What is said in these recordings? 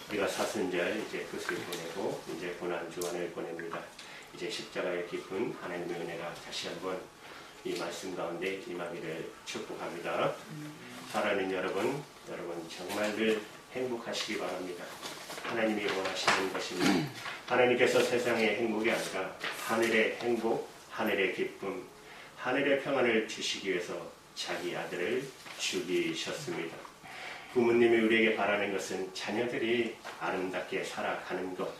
우리가 사순절 이제 끝을 보내고 이제 고난 주간을 보냅니다. 이제 십자가의 깊은 하나님의 은혜가 다시 한번 이 말씀 가운데 임하기를 축복합니다. 사랑하는 여러분 정말 늘 행복하시기 바랍니다. 하나님이 원하시는 것입니다. 하나님께서 세상의 행복이 아니라 하늘의 행복, 하늘의 기쁨, 하늘의 평안을 주시기 위해서 자기 아들을 죽이셨습니다. 부모님이 우리에게 바라는 것은 자녀들이 아름답게 살아가는 것.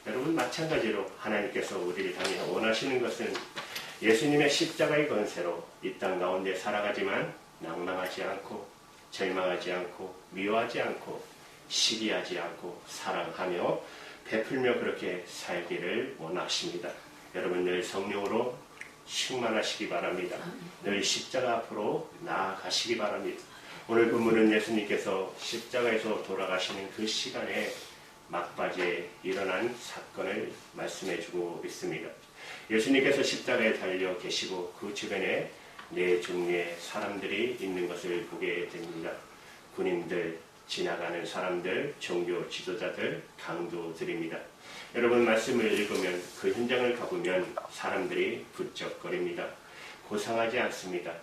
여러분 마찬가지로 하나님께서 우리를 향해 원하시는 것은 예수님의 십자가의 권세로 이 땅 가운데 살아가지만 낭망하지 않고 절망하지 않고 미워하지 않고 시기하지 않고 사랑하며 베풀며 그렇게 살기를 원하십니다. 여러분 늘 성령으로 충만하시기 바랍니다. 늘 십자가 앞으로 나아가시기 바랍니다. 오늘 본문은 예수님께서 십자가에서 돌아가시는 그 시간에 막바지에 일어난 사건을 말씀해주고 있습니다. 예수님께서 십자가에 달려 계시고 그 주변에 네 종류의 사람들이 있는 것을 보게 됩니다. 군인들, 지나가는 사람들, 종교 지도자들, 강도들입니다. 여러분 말씀을 읽으면 그 현장을 가보면 사람들이 부쩍거립니다. 고상하지 않습니다.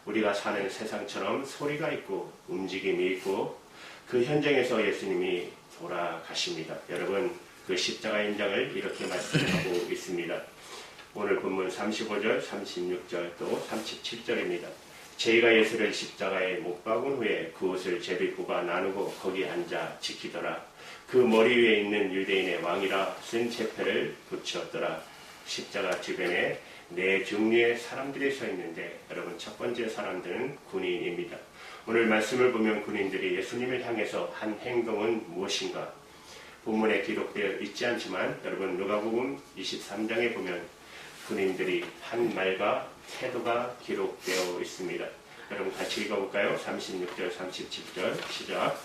우리가 사는 세상처럼 소리가 있고 움직임이 있고 그 현장에서 예수님이 돌아가십니다. 여러분 그 십자가 현장을 이렇게 말씀하고 있습니다. 오늘 본문 35절, 36절 또 37절입니다. 저희가 예수를 십자가에 못 박은 후에 그 옷을 제비뽑아 나누고 거기 앉아 지키더라. 그 머리 위에 있는 유대인의 왕이라 쓴 제패를 붙였더라. 십자가 주변에 네 종류의 사람들이 서 있는데 여러분 첫 번째 사람들은 군인입니다. 오늘 말씀을 보면 군인들이 예수님을 향해서 한 행동은 무엇인가? 본문에 기록되어 있지 않지만 여러분 누가복음 23장에 보면 군인들이 한 말과 태도가 기록되어 있습니다. 여러분 같이 읽어볼까요? 36절, 37절 시작.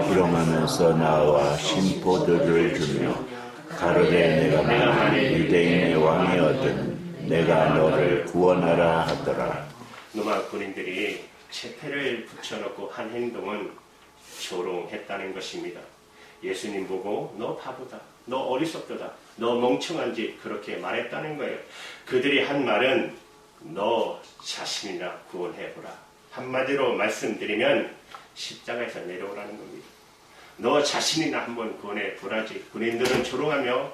일어나면서 나와 심포들을 주며 가로되 내가 만일 유대인의 왕이거든 내가 너를 구원하라 하더라. 로마 군인들이 채패를 붙여놓고 한 행동은 조롱했다는 것입니다. 예수님 보고 너 바보다, 너 어리석도다, 너 멍청한지 그렇게 말했다는 거예요. 그들이 한 말은 너 자신이나 구원해보라. 한마디로 말씀드리면 십자가에서 내려오라는 겁니다. 너 자신이나 한번 구원해보라지. 군인들은 조롱하며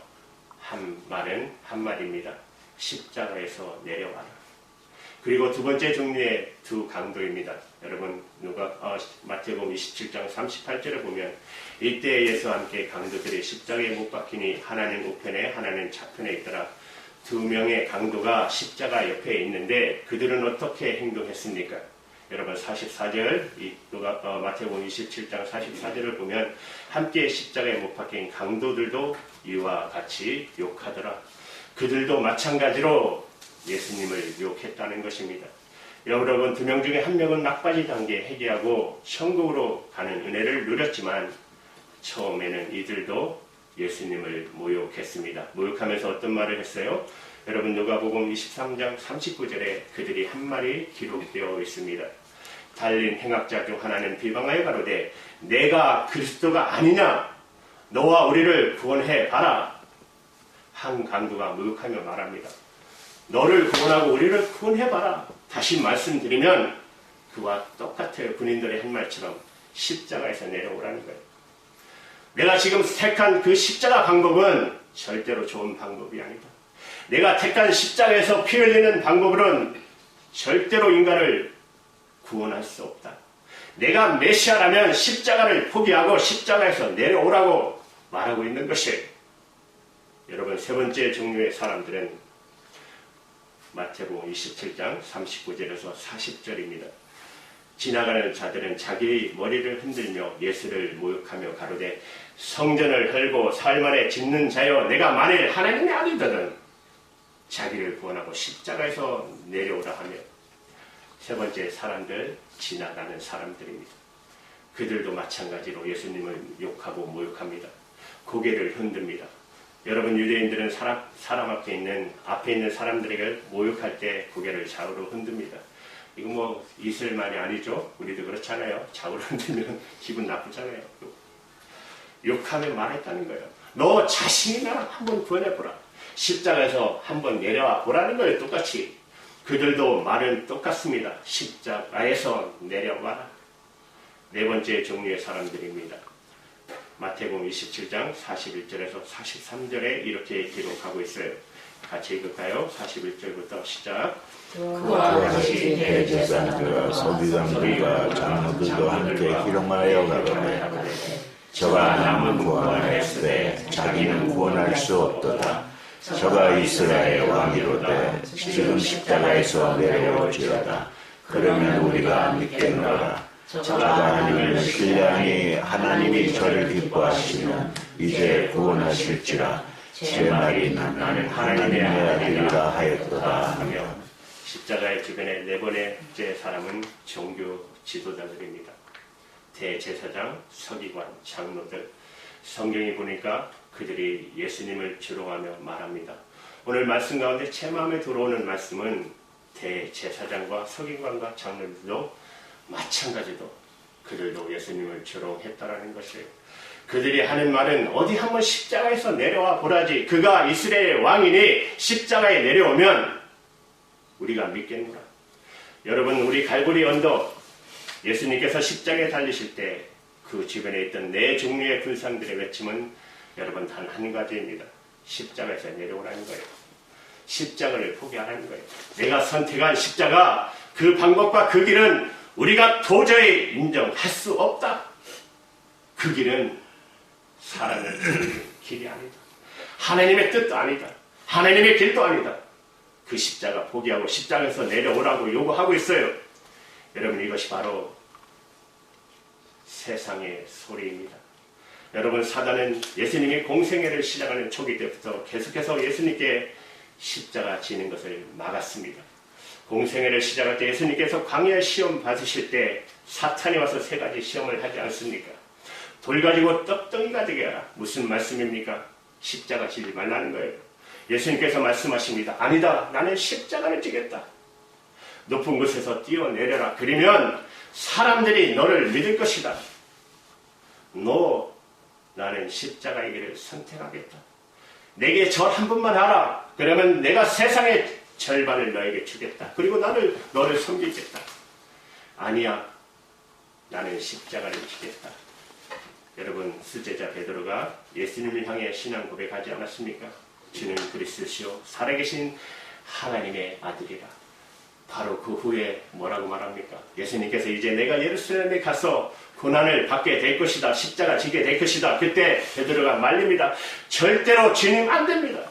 한 말은 한마디입니다. 십자가에서 내려와라. 그리고 두 번째 종류의 두 강도입니다. 여러분 마태복음 27장 38절에 보면 이때 예수와 함께 강도들이 십자가에 못 박히니 하나는 우편에 하나는 좌편에 있더라. 두 명의 강도가 십자가 옆에 있는데 그들은 어떻게 행동했습니까? 여러분 44절 마태복음 27장 44절을 보면 함께 십자가에 못 박힌 강도들도 이와 같이 욕하더라. 그들도 마찬가지로 예수님을 욕했다는 것입니다. 여러분 두 명 중에 한 명은 막바지 단계에 회개하고 천국으로 가는 은혜를 누렸지만 처음에는 이들도 예수님을 모욕했습니다. 모욕하면서 어떤 말을 했어요? 여러분 누가복음 23장 39절에 그들이 한 말이 기록되어 있습니다. 달린 행악자 중 하나는 비방하여 가로되 내가 그리스도가 아니냐? 너와 우리를 구원해 봐라. 한 강도가 모욕하며 말합니다. 너를 구원하고 우리를 구원해 봐라. 다시 말씀드리면 그와 똑같아요. 군인들의 한 말처럼 십자가에서 내려오라는 거예요. 내가 지금 택한 그 십자가 방법은 절대로 좋은 방법이 아니다. 내가 택한 십자가에서 피 흘리는 방법으로는 절대로 인간을 구원할 수 없다. 내가 메시아라면 십자가를 포기하고 십자가에서 내려오라고 말하고 있는 것이에요. 여러분 세 번째 종류의 사람들은 마태복음 27장 39절에서 40절입니다. 지나가는 자들은 자기의 머리를 흔들며 예수를 모욕하며 가로되 성전을 헐고 사흘 만에 짓는 자여 내가 만일 하나님의 아들이거든 자기를 구원하고 십자가에서 내려오라 하며 세 번째 사람들 지나가는 사람들입니다. 그들도 마찬가지로 예수님을 욕하고 모욕합니다. 고개를 흔듭니다. 여러분 유대인들은 사람 앞에 있는 사람들에게 모욕할 때 고개를 좌우로 흔듭니다. 이거 뭐 있을 말이 아니죠. 우리도 그렇잖아요. 좌우를 흔들면 기분 나쁘잖아요. 욕하며 말했다는 거예요. 너 자신이나 한번 구원해보라. 십자가에서 한번 내려와 보라는 거예요. 똑같이. 그들도 말은 똑같습니다. 십자가에서 내려와라. 네 번째 종류의 사람들입니다. 마태복음 27장 41절에서 43절에 이렇게 기록하고 있어요. 같이 읽을까요? 41절부터 시작. 그와 같이 대제사장들과 서기관들과 장로들도 함께 희롱하여 가로되 저가 남은 구원하였을 때 자기는 구원할 수 없도다. 저가 이스라엘 왕이로되 지금 십자가에서 내려올지어다. 그러면 우리가 믿겠노라. 저가 하나님을 신뢰하니 하나님이 저를 기뻐하시면 이제 구원하실지라. 제 말이 나는 하나님의 아들이라 하였도다 하며. 십자가의 주변의 네 번째 사람은 종교 지도자들입니다. 대제사장, 서기관, 장로들. 성경이 보니까 그들이 예수님을 조롱하며 말합니다. 오늘 말씀 가운데 제 마음에 들어오는 말씀은 대제사장과 서기관과 장로들도 마찬가지로 그들도 예수님을 조롱했다라는 것이에요. 그들이 하는 말은 어디 한번 십자가에서 내려와 보라지. 그가 이스라엘 왕이니 십자가에 내려오면 우리가 믿겠노라. 여러분, 우리 갈보리 언덕 예수님께서 십자가에 달리실 때 그 주변에 있던 네 종류의 불상들의 외침은 여러분 단 한 가지입니다. 십자가에서 내려오라는 거예요. 십자가를 포기하라는 거예요. 내가 선택한 십자가, 그 방법과 그 길은 우리가 도저히 인정할 수 없다. 그 길은 사랑을 주는 길이 아니다. 하나님의 뜻도 아니다. 하나님의 길도 아니다. 그 십자가 포기하고 십자가에서 내려오라고 요구하고 있어요. 여러분, 이것이 바로 세상의 소리입니다. 여러분, 사단은 예수님이 공생애를 시작하는 초기 때부터 계속해서 예수님께 십자가 지는 것을 막았습니다. 공생애를 시작할 때 예수님께서 광야 시험 받으실 때 사탄이 와서 세 가지 시험을 하지 않습니까? 돌 가지고 떡덩이가 되게 하라. 무슨 말씀입니까? 십자가 지지 말라는 거예요. 예수님께서 말씀하십니다. 아니다. 나는 십자가를 지겠다. 높은 곳에서 뛰어내려라. 그러면 사람들이 너를 믿을 것이다. 나는 십자가의 길을 선택하겠다. 내게 절 한 번만 하라. 그러면 내가 세상의 절반을 너에게 주겠다. 그리고 너를 섬기겠다. 아니야. 나는 십자가를 지겠다. 여러분, 수제자 베드로가 예수님을 향해 신앙 고백하지 않았습니까? 주는 그리스도시요 살아계신 하나님의 아들이라. 바로 그 후에 뭐라고 말합니까? 예수님께서 이제 내가 예루살렘에 가서 고난을 받게 될 것이다. 십자가 지게 될 것이다. 그때 베드로가 말립니다. 절대로 주님 안 됩니다.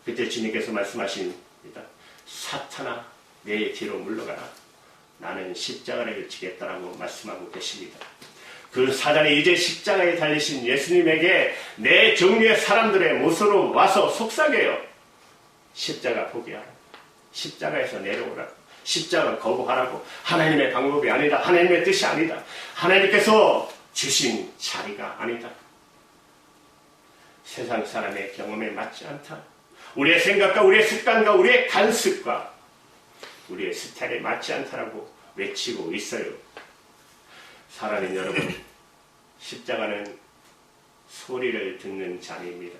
그때 주님께서 말씀하십니다. 사탄아, 내 뒤로 물러가라. 나는 십자가를 지겠다라고 말씀하고 계십니다. 그 사단이 이제 십자가에 달리신 예수님에게 네 종류의 사람들의 모습으로 와서 속삭여요. 십자가 포기하라. 십자가에서 내려오라. 십자가 거부하라고. 하나님의 방법이 아니다. 하나님의 뜻이 아니다. 하나님께서 주신 자리가 아니다. 세상 사람의 경험에 맞지 않다. 우리의 생각과 우리의 습관과 우리의 간습과 우리의 스타일에 맞지 않다라고 외치고 있어요. 사랑하는 여러분, 십자가는 소리를 듣는 자리입니다.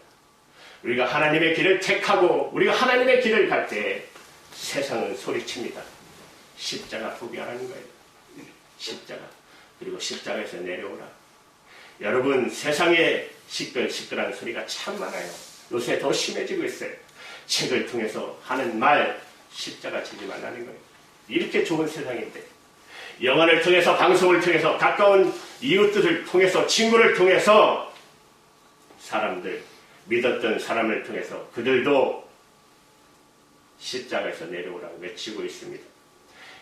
우리가 하나님의 길을 택하고 우리가 하나님의 길을 갈 때 세상은 소리칩니다. 십자가 포기하라는 거예요. 십자가. 그리고 십자가에서 내려오라. 여러분, 세상에 시끌시끌한 소리가 참 많아요. 요새 더 심해지고 있어요. 책을 통해서 하는 말, 십자가 지지 말라는 거예요. 이렇게 좋은 세상인데 영화를 통해서, 방송을 통해서, 가까운 이웃들을 통해서, 친구를 통해서 사람들, 믿었던 사람을 통해서 그들도 십자가에서 내려오라고 외치고 있습니다.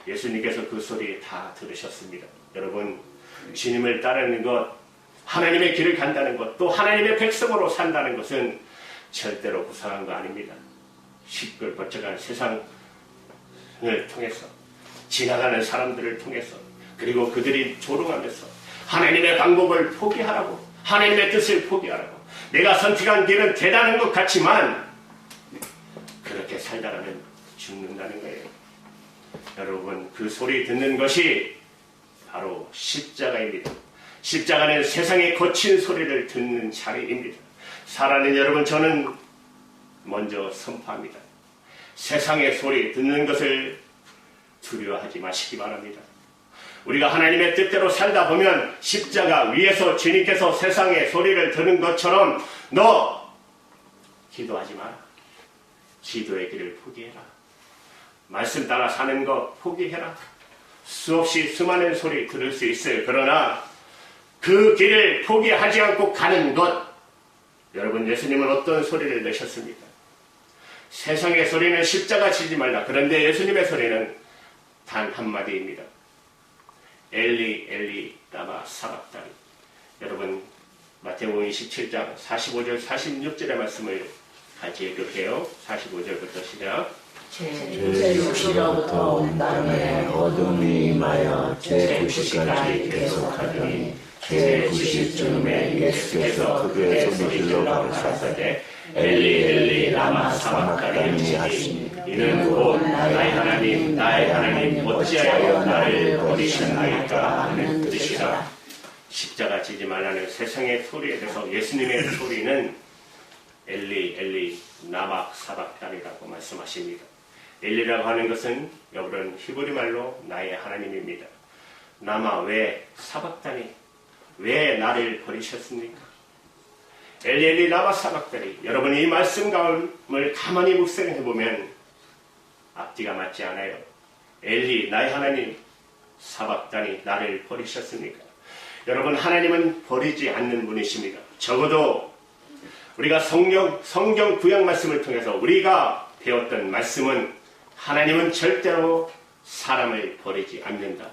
예수님께서 그 소리 다 들으셨습니다. 여러분, 주님을 따르는 것, 하나님의 길을 간다는 것, 또 하나님의 백성으로 산다는 것은 절대로 부상한 거 아닙니다. 시끌벅적한 세상을 통해서, 지나가는 사람들을 통해서, 그리고 그들이 조롱하면서 하나님의 방법을 포기하라고, 하나님의 뜻을 포기하라고. 내가 선택한 길은 대단한 것 같지만 그렇게 살다가는 죽는다는 거예요. 여러분 그 소리 듣는 것이 바로 십자가입니다. 십자가는 세상의 거친 소리를 듣는 자리입니다. 사랑하는 여러분, 저는 먼저 선포합니다. 세상의 소리 듣는 것을 두려워하지 마시기 바랍니다. 우리가 하나님의 뜻대로 살다 보면 십자가 위에서 주님께서 세상의 소리를 듣는 것처럼 너 기도하지 마라. 기도의 길을 포기해라. 말씀 따라 사는 것 포기해라. 수없이 수많은 소리 들을 수 있어요. 그러나 그 길을 포기하지 않고 가는 것, 여러분 예수님은 어떤 소리를 내셨습니까? 세상의 소리는 십자가 지지 말라. 그런데 예수님의 소리는 단 한마디입니다. 엘리 엘리 라마 사박다니. 여러분 마태복음 27장 45절 46절의 말씀을 같이 읽을게요. 45절부터 시작. 제6시로부터 온 다음에 어둠이 임하여 제9시까지 계속하더니 제9시쯤에 예수께서 크게 소리질러 가르치되 엘리 엘리 라마 사박다니 하시니 이는 곧 나의 하나님 나의 하나님 어찌하여 나를 버리셨나이까 하는 뜻이라. 십자가 지지 말라는 세상의 소리에 대해서 예수님의 소리는 엘리 엘리 나막 사박단이라고 말씀하십니다. 엘리라고 하는 것은 여러분 히브리 말로 나의 하나님입니다. 나마 왜 사박단이 왜 나를 버리셨습니까? 엘리 엘리 나마 사박단이. 여러분 이 말씀감을 가만히 묵상해 보면 앞뒤가 맞지 않아요. 엘리 나의 하나님 사박단이 나를 버리셨습니까? 여러분 하나님은 버리지 않는 분이십니다. 적어도 우리가 성경 구약 말씀을 통해서 우리가 배웠던 말씀은 하나님은 절대로 사람을 버리지 않는다.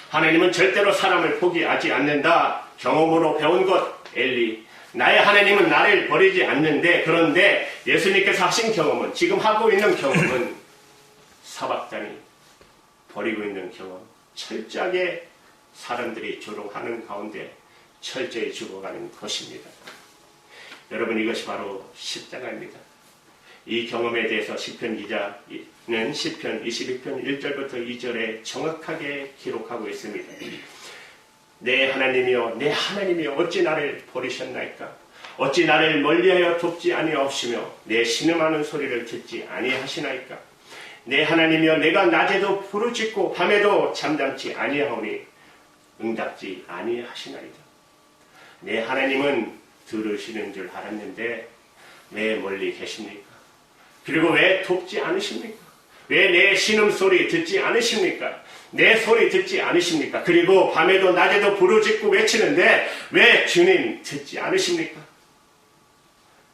하나님은 절대로 사람을 포기하지 않는다. 경험으로 배운 것 엘리 나의 하나님은 나를 버리지 않는데, 그런데 예수님께서 하신 경험은, 지금 하고 있는 경험은 사박단이 버리고 있는 경험, 철저하게 사람들이 조롱하는 가운데 철저히 죽어가는 것입니다. 여러분 이것이 바로 십자가입니다. 이 경험에 대해서 시편 기자는 시편 22편 1절부터 2절에 정확하게 기록하고 있습니다. 내 하나님이여 내 하나님이여 어찌 나를 버리셨나이까? 어찌 나를 멀리하여 돕지 아니하시며 내 신음하는 소리를 듣지 아니하시나이까? 내 하나님이여 내가 낮에도 부르짖고 밤에도 잠잠지 아니하오니 응답지 아니하시나이다. 내 하나님은 들으시는 줄 알았는데 왜 멀리 계십니까? 그리고 왜 돕지 않으십니까? 왜 내 신음소리 듣지 않으십니까? 내 소리 듣지 않으십니까? 그리고 밤에도 낮에도 부르짖고 외치는데 왜 주님 듣지 않으십니까?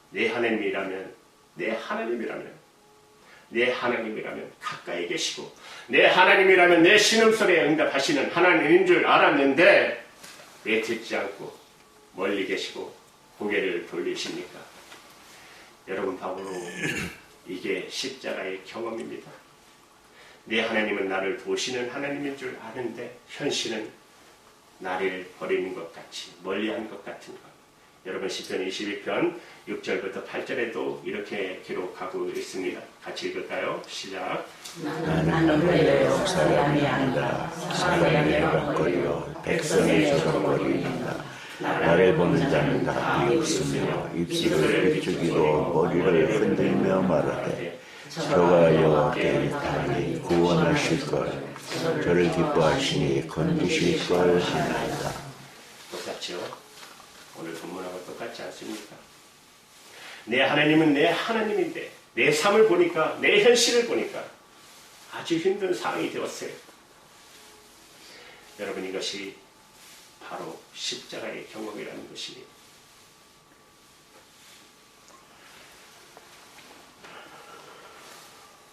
내 하나님이라면 가까이 계시고 내 하나님이라면 내 신음소리에 응답하시는 하나님인 줄 알았는데 왜 듣지 않고 멀리 계시고 고개를 돌리십니까? 여러분 바로 이게 십자가의 경험입니다. 내 하나님은 나를 도우시는 하나님인 줄 아는데 현실은 나를 버리는 것 같이 멀리한 것 같은 것. 여러분 시편 22편 6절부터 8절에도 이렇게 기록하고 있습니다. 같이 읽을까요? 시작. 나는 외로워 사람이 아니라 사람이 애각거리어 백성이 조성거리는다. 나를 보는 자는 다 비웃으며 입술을 비추기로 머리를 흔들며 말하되 저가 여호와께 달리 구원하실 걸 저를 기뻐하시니 건지실 걸 하나이다. 똑같죠? 오늘 본문하고 똑같지 않습니까? 내 하나님은 내 하나님인데 내 삶을 보니까 내 현실을 보니까 아주 힘든 상황이 되었어요. 여러분 이것이 바로 십자가의 경험이라는 것입니다.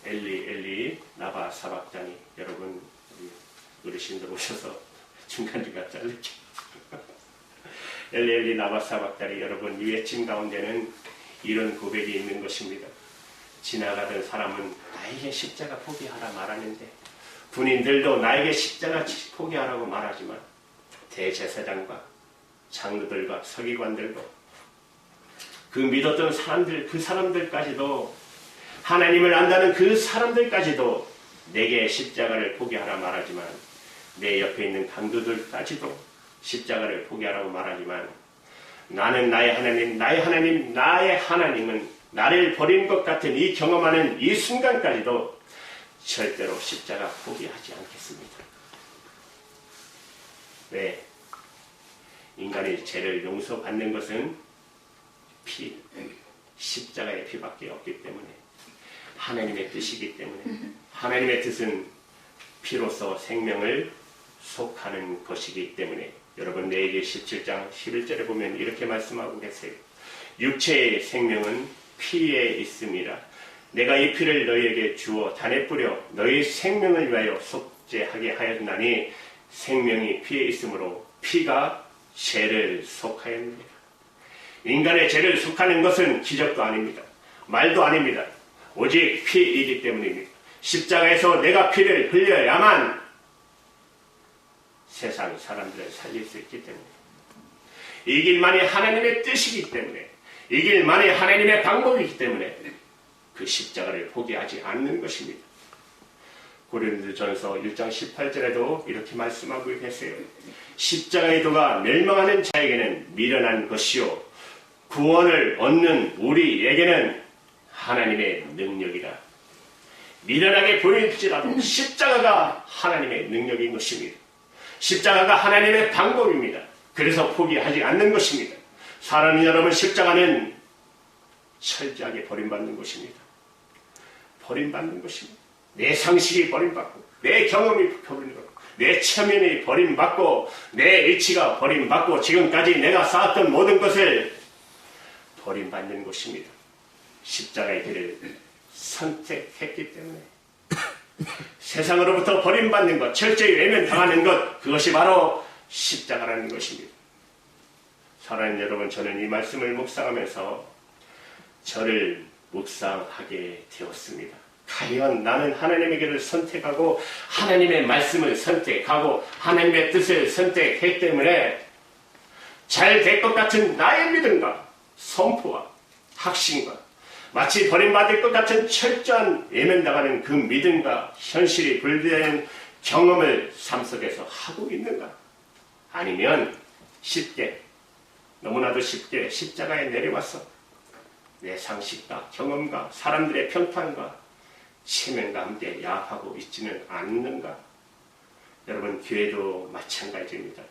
엘리 엘리 나바 사박다니. 여러분 어르신들 오셔서 중간중간 자르죠. 엘리 엘리 나바 사박다니. 여러분 이 외침 가운데는 이런 고백이 있는 것입니다. 지나가던 사람은 나에게 십자가 포기하라 말하는데 군인들도 나에게 십자가 포기하라고 말하지만 대제사장과 장로들과 서기관들도 그 믿었던 사람들, 그 사람들까지도 하나님을 안다는 그 사람들까지도 내게 십자가를 포기하라 말하지만 내 옆에 있는 강도들까지도 십자가를 포기하라고 말하지만 나는 나의 하나님, 나의 하나님, 나의 하나님은 나를 버린 것 같은 이 경험하는 이 순간까지도 절대로 십자가 포기하지 않겠습니다. 왜? 인간의 죄를 용서받는 것은 피, 십자가의 피밖에 없기 때문에 하나님의 뜻이기 때문에 하나님의 뜻은 피로써 생명을 속하는 것이기 때문에 여러분 레위기 17장 11절에 보면 이렇게 말씀하고 계세요. 육체의 생명은 피에 있습니다. 내가 이 피를 너희에게 주어 단에 뿌려 너희 생명을 위하여 속죄하게 하였나니 생명이 피에 있으므로 피가 죄를 속하였느니라. 인간의 죄를 속하는 것은 기적도 아닙니다. 말도 아닙니다. 오직 피이기 때문입니다. 십자가에서 내가 피를 흘려야만 세상 사람들을 살릴 수 있기 때문에 이 길만이 하나님의 뜻이기 때문에 이 길만이 하나님의 방법이기 때문에 그 십자가를 포기하지 않는 것입니다. 고린도전서 1장 18절에도 이렇게 말씀하고 계세요. 십자가의 도가 멸망하는 자에게는 미련한 것이요 구원을 얻는 우리에게는 하나님의 능력이라. 미련하게 보일지라도 십자가가 하나님의 능력인 것입니다. 십자가가 하나님의 방법입니다. 그래서 포기하지 않는 것입니다. 사랑하는 여러분, 십자가는 철저하게 버림받는 것입니다. 버림받는 것입니다. 내 상식이 버림받고 내 경험이 버림받고 내 체면이 버림받고 내 의치가 버림받고 지금까지 내가 쌓았던 모든 것을 버림받는 것입니다. 십자가의 길을 선택했기 때문에 세상으로부터 버림받는 것, 철저히 외면당하는 것, 그것이 바로 십자가라는 것입니다. 사랑하는 여러분, 저는 이 말씀을 묵상하면서 저를 묵상하게 되었습니다. 과연 나는 하나님의 길을 선택하고 하나님의 말씀을 선택하고 하나님의 뜻을 선택했기 때문에 잘 될 것 같은 나의 믿음과 선포와 확신과 마치 버림받을 것 같은 철저한 외면당하는 그 믿음과 현실이 분리되는 경험을 삶 속에서 하고 있는가? 아니면 쉽게, 너무나도 쉽게 십자가에 내려와서 내 상식과 경험과 사람들의 평판과 체면과 함께 야합하고 있지는 않는가? 여러분, 교회도 마찬가지입니다.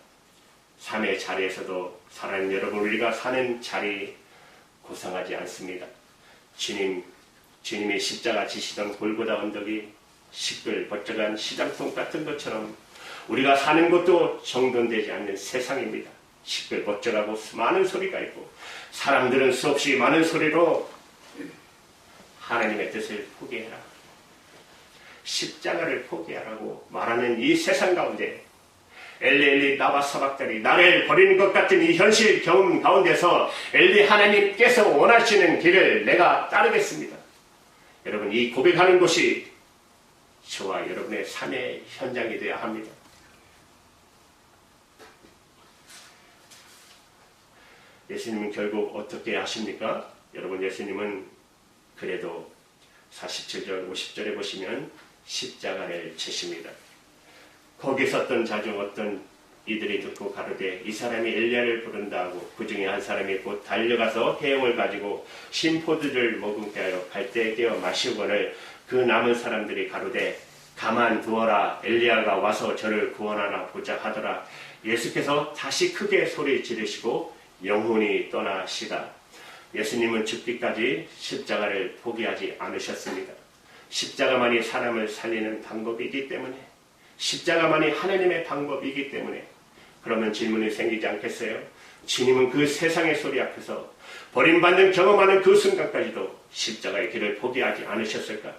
삶의 자리에서도 사랑하는 여러분, 우리가 사는 자리 고상하지 않습니다. 주님이 십자가 지시던 골고다 언덕이 시끌벅적한 시장통 같은 것처럼 우리가 사는 것도 정돈되지 않는 세상입니다. 시끌벅적하고 수많은 소리가 있고 사람들은 수없이 많은 소리로 하나님의 뜻을 포기해라, 십자가를 포기하라고 말하는 이 세상 가운데 엘리 나와 사박다리 나를 버리는 것 같은 이 현실 경험 가운데서 엘리 하나님께서 원하시는 길을 내가 따르겠습니다. 여러분, 이 고백하는 곳이 저와 여러분의 삶의 현장이 되어야 합니다. 예수님은 결국 어떻게 하십니까? 여러분, 예수님은 그래도 47절 50절에 보시면 십자가를 지십니다. 거기 섰던 자중 어떤 이들이 듣고 가로되 이 사람이 엘리야를 부른다 하고 그 중에 한 사람이 곧 달려가서 해용을 가지고 신포도주를 머금게 하여 갈대에 깨어 마시고는 그 남은 사람들이 가로되 가만두어라, 엘리야가 와서 저를 구원하나 보자 하더라. 예수께서 다시 크게 소리 지르시고 영혼이 떠나시다. 예수님은 죽기까지 십자가를 포기하지 않으셨습니다. 십자가만이 사람을 살리는 방법이기 때문에, 십자가만이 하나님의 방법이기 때문에. 그러면 질문이 생기지 않겠어요? 주님은 그 세상의 소리 앞에서 버림받는 경험하는 그 순간까지도 십자가의 길을 포기하지 않으셨을까?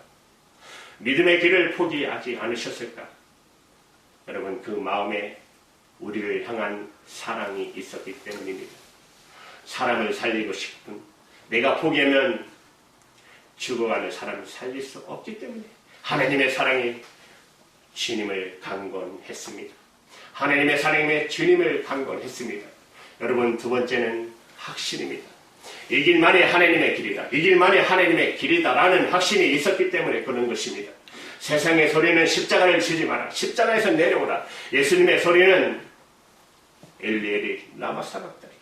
믿음의 길을 포기하지 않으셨을까? 여러분, 그 마음에 우리를 향한 사랑이 있었기 때문입니다. 사람을 살리고 싶은, 내가 포기하면 죽어가는 사람을 살릴 수 없기 때문에 하나님의 사랑이 주님을 강권했습니다. 하나님의 사랑에 주님을 강권했습니다. 여러분, 두 번째는 확신입니다. 이 길만이 하나님의 길이다. 이 길만이 하나님의 길이다라는 확신이 있었기 때문에 그런 것입니다. 세상의 소리는 십자가를 지지 마라. 십자가에서 내려오라. 예수님의 소리는 엘리 엘리 라마 사박다니.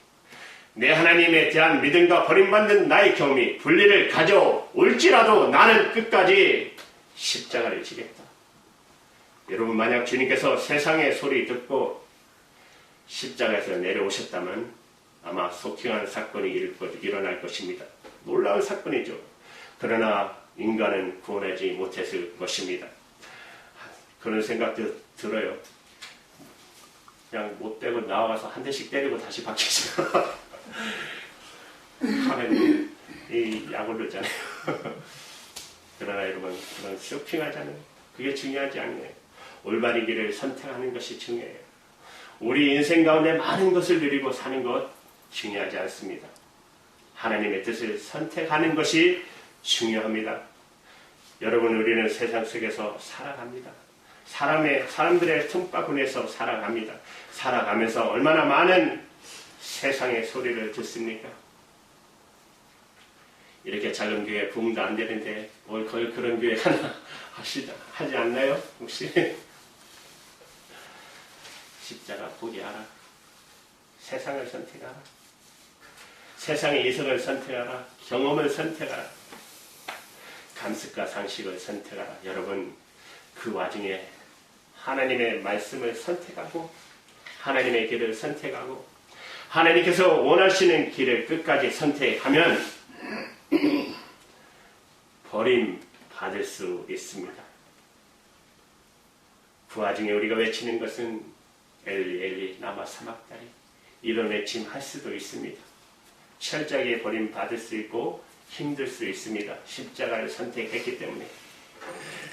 내 하나님에 대한 믿음과 버림받는 나의 경험이 분리를 가져올지라도 나는 끝까지 십자가를 지겠다. 여러분, 만약 주님께서 세상의 소리 듣고 십자가에서 내려오셨다면 아마 소킹한 사건이 일어날 것입니다. 놀라운 사건이죠. 그러나 인간은 구원하지 못했을 것입니다. 그런 생각도 들어요. 그냥 못 되고 나와서 한 대씩 때리고 다시 바뀌죠. 하면 이 약올르잖아요. 그러나 여러분, 그런 쇼핑하자는 그게 중요하지 않네요. 올바른 길을 선택하는 것이 중요해요. 우리 인생 가운데 많은 것을 누리고 사는 것 중요하지 않습니다. 하나님의 뜻을 선택하는 것이 중요합니다. 여러분, 우리는 세상 속에서 살아갑니다. 사람들의 틈바구니에서 살아갑니다. 살아가면서 얼마나 많은 세상의 소리를 듣습니까? 이렇게 작은 교회 부흥도 안 되는데 뭘 그런 교회 하나 하지 않나요? 혹시? 십자가 포기하라. 세상을 선택하라. 세상의 이성을 선택하라. 경험을 선택하라. 감습과 상식을 선택하라. 여러분, 그 와중에 하나님의 말씀을 선택하고 하나님의 길을 선택하고 하나님께서 원하시는 길을 끝까지 선택하면 버림받을 수 있습니다. 그 와중에 우리가 외치는 것은 엘리 엘리 라마 사박다니, 이런 외침 할 수도 있습니다. 철저하게 버림받을 수 있고 힘들 수 있습니다. 십자가를 선택했기 때문에.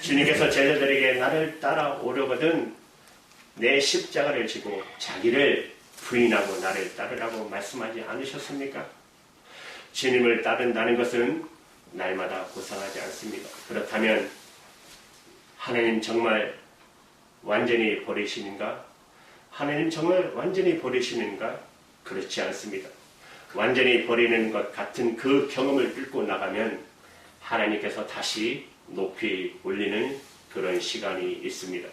주님께서 제자들에게 나를 따라오려거든 내 십자가를 지고 자기를 부인하고 나를 따르라고 말씀하지 않으셨습니까? 주님을 따른다는 것은 날마다 고상하지 않습니다. 그렇다면 하나님 정말 완전히 버리시는가? 하나님 정말 완전히 버리시는가? 그렇지 않습니다. 완전히 버리는 것 같은 그 경험을 뚫고 나가면 하나님께서 다시 높이 올리는 그런 시간이 있습니다.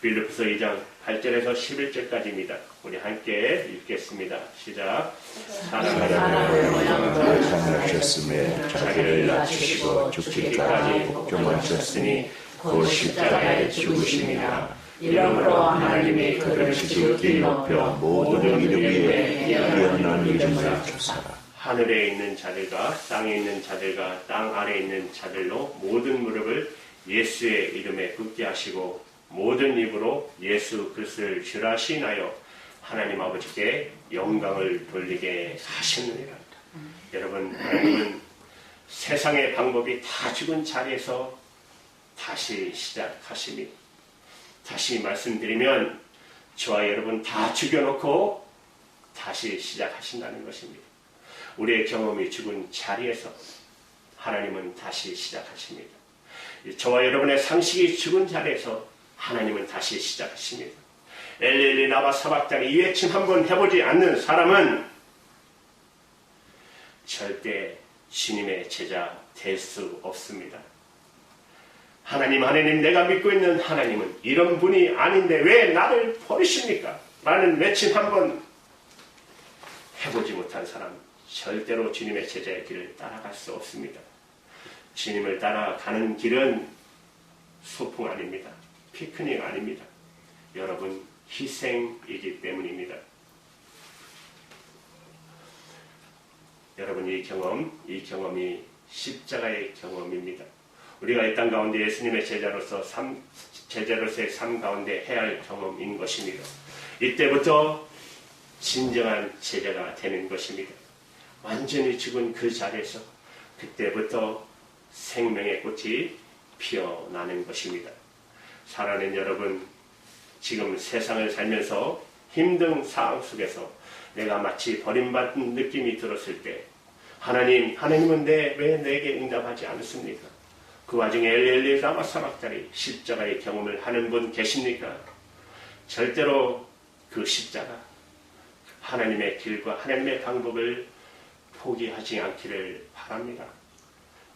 빌립보서 2장 8절에서 11절까지입니다. 우리 함께 읽겠습니다. 시작. 사람의 모양으로 삼으셨음에 자기를 낮추시고 죽기까지 복종하셨으니 곧 십자가에 죽으심이라. 이러므로 하나님이 그를 지극히 높여 모든 이름 위에 뛰어난 이름을 주사라. 하늘에 있는 자들과 땅에 있는 자들과 땅 아래에 있는 자들로 모든 무릎을 예수의 이름에 굳게 하시고 모든 입으로 예수 그리스도를 주라 시인하여 하나님 아버지께 영광을 돌리게 하시느니라. 여러분, 하나님은 세상의 방법이 다 죽은 자리에서 다시 시작하십니다. 다시 말씀드리면 저와 여러분 다 죽여놓고 다시 시작하신다는 것입니다. 우리의 경험이 죽은 자리에서 하나님은 다시 시작하십니다. 저와 여러분의 상식이 죽은 자리에서 하나님은 다시 시작하십니다. 엘리 나바 사박다니, 이 외침 한번 해보지 않는 사람은 절대 주님의 제자 될 수 없습니다. 하나님 내가 믿고 있는 하나님은 이런 분이 아닌데 왜 나를 버리십니까? 라는 외침 한번 해보지 못한 사람 절대로 주님의 제자의 길을 따라갈 수 없습니다. 주님을 따라가는 길은 소풍 아닙니다. 피크닉 아닙니다. 여러분, 희생이기 때문입니다. 여러분, 이 경험이 십자가의 경험입니다. 우리가 이 땅 가운데 예수님의 제자로서의 삶 가운데 해야 할 경험인 것입니다. 이때부터 진정한 제자가 되는 것입니다. 완전히 죽은 그 자리에서 그때부터 생명의 꽃이 피어나는 것입니다. 사랑하는 여러분, 지금 세상을 살면서 힘든 상황 속에서 내가 마치 버림받은 느낌이 들었을 때 하나님은 왜 내게 응답하지 않습니까? 그 와중에 엘리 라마 사박다니, 십자가의 경험을 하는 분 계십니까? 절대로 그 십자가, 하나님의 길과 하나님의 방법을 포기하지 않기를 바랍니다.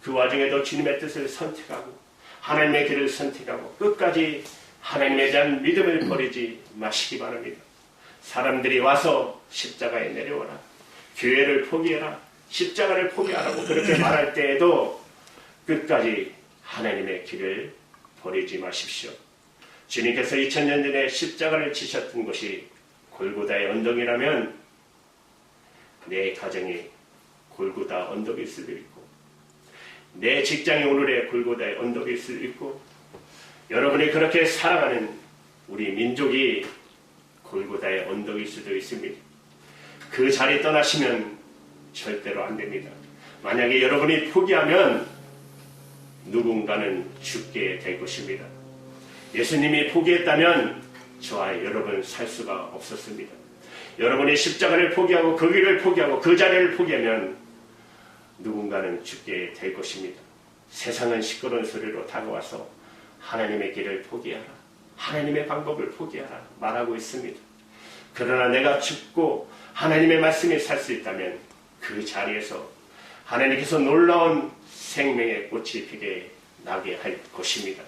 그 와중에도 주님의 뜻을 선택하고 하나님의 길을 선택하고 끝까지 하나님에 대한 믿음을 버리지 마시기 바랍니다. 사람들이 와서 십자가에 내려오라, 교회를 포기해라, 십자가를 포기하라고 그렇게 말할 때에도 끝까지 하나님의 길을 버리지 마십시오. 주님께서 2000년 전에 십자가를 지셨던 곳이 골고다의 언덕이라면 내 가정이 골고다 언덕일 수도 있고, 내 직장이 오늘의 골고다의 언덕일 수도 있고, 여러분이 그렇게 살아가는 우리 민족이 골고다의 언덕일 수도 있습니다. 그 자리 떠나시면 절대로 안 됩니다. 만약에 여러분이 포기하면 누군가는 죽게 될 것입니다. 예수님이 포기했다면 저와 여러분 살 수가 없었습니다. 여러분이 십자가를 포기하고 그 길을 포기하고 그 자리를 포기하면 누군가는 죽게 될 것입니다. 세상은 시끄러운 소리로 다가와서 하나님의 길을 포기하라, 하나님의 방법을 포기하라 말하고 있습니다. 그러나 내가 죽고 하나님의 말씀에 살 수 있다면 그 자리에서 하나님께서 놀라운 생명의 꽃이 피게 나게 할 것입니다.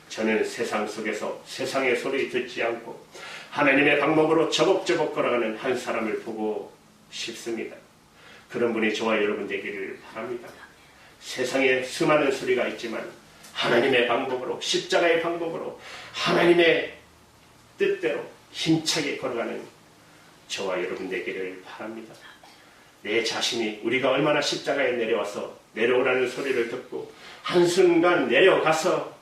저는 세상 속에서 세상의 소리 듣지 않고 하나님의 방법으로 저벅저벅 걸어가는 한 사람을 보고 싶습니다. 그런 분이 저와 여러분 되기를 바랍니다. 세상에 수많은 소리가 있지만 하나님의 방법으로, 십자가의 방법으로, 하나님의 뜻대로 힘차게 걸어가는 저와 여러분 되기를 바랍니다. 내 자신이 우리가 얼마나 십자가에 내려와서 내려오라는 소리를 듣고 한순간 내려가서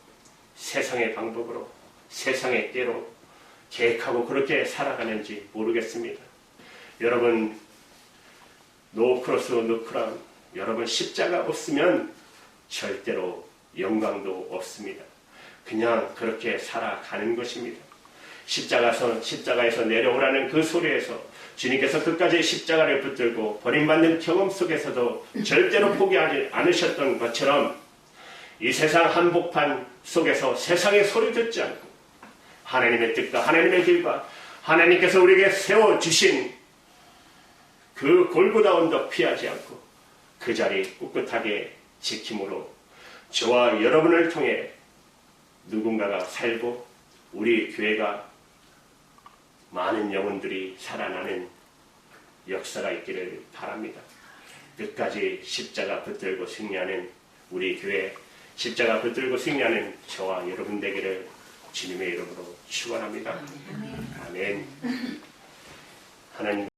세상의 방법으로, 세상의 때로 계획하고 그렇게 살아가는지 모르겠습니다. 여러분, 노 크로스 노 크라운, 여러분 십자가 없으면 절대로 영광도 없습니다. 그냥 그렇게 살아가는 것입니다. 십자가에서 내려오라는 그 소리에서 주님께서 끝까지 십자가를 붙들고 버림받는 경험 속에서도 절대로 포기하지 않으셨던 것처럼 이 세상 한복판 속에서 세상의 소리 듣지 않고 하나님의 뜻과 하나님의 길과 하나님께서 우리에게 세워주신 그 골고다 언덕 피하지 않고 그 자리 꿋꿋하게 지킴으로 저와 여러분을 통해 누군가가 살고 우리 교회가 많은 영혼들이 살아나는 역사가 있기를 바랍니다. 끝까지 십자가 붙들고 승리하는 우리 교회, 십자가 붙들고 승리하는 저와 여러분 되기를 주님의 이름으로 축원합니다. 아멘. 하나님